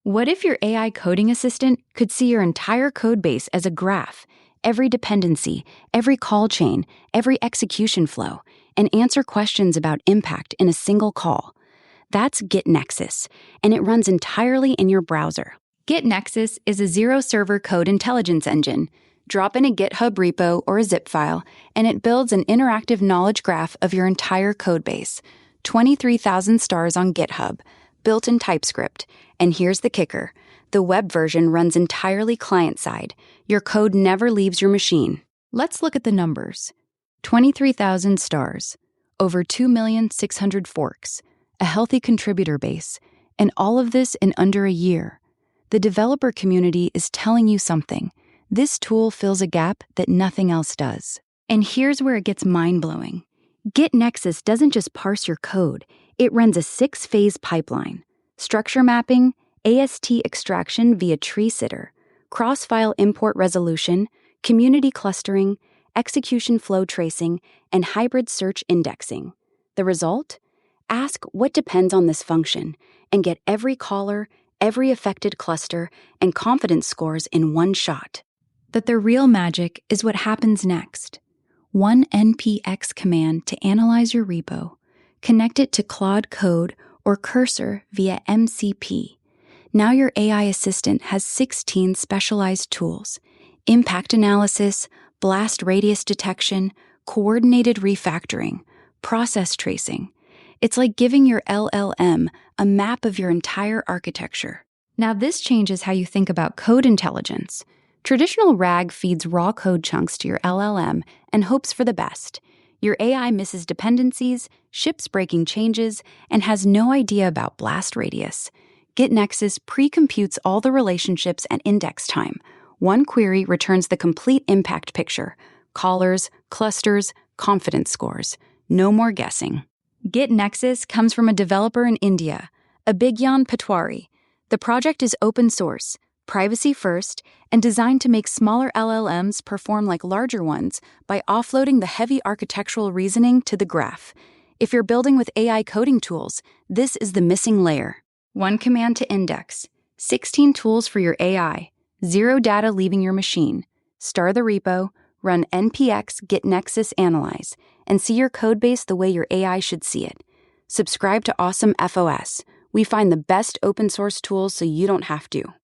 What if your AI coding assistant could see your entire codebase as a graph, every dependency, every call chain, every execution flow, and answer questions about impact in a single call? That's GitNexus, and it runs entirely in your browser. GitNexus is a zero-server code intelligence engine. Drop in a GitHub repo or a zip file, and it builds an interactive knowledge graph of your entire codebase. 23,000 stars on GitHub, built in TypeScript. And here's the kicker. The web version runs entirely client-side. Your code never leaves your machine. Let's look at the numbers. 23,000 stars, over 2,600,000 forks, a healthy contributor base, and all of this in under a year. The developer community is telling you something. This tool fills a gap that nothing else does. And here's where it gets mind-blowing. GitNexus doesn't just parse your code. It runs a 6-phase pipeline. Structure mapping, AST extraction via tree sitter, cross-file import resolution, community clustering, execution flow tracing, and hybrid search indexing. The result? Ask what depends on this function and get every caller, every affected cluster, and confidence scores in one shot. But the real magic is what happens next. One npx command to analyze your repo. Connect it to Claude Code or Cursor via MCP. Now your AI assistant has 16 specialized tools: impact analysis, blast radius detection, coordinated refactoring, process tracing. It's like giving your LLM a map of your entire architecture. Now this changes how you think about code intelligence. Traditional RAG feeds raw code chunks to your LLM and hopes for the best. Your AI misses dependencies, ships breaking changes, and has no idea about blast radius. GitNexus pre-computes all the relationships and index time. One query returns the complete impact picture: callers, clusters, confidence scores. No more guessing. GitNexus comes from a developer in India, Abhigyan Patwari. The project is open source, privacy first, and designed to make smaller LLMs perform like larger ones by offloading the heavy architectural reasoning to the graph. If you're building with AI coding tools, this is the missing layer. One command to index, 16 tools for your AI, 0 data leaving your machine. Star the repo, run npx GitNexus analyze, and see your codebase the way your AI should see it. Subscribe to Awesome FOSS. We find the best open source tools so you don't have to.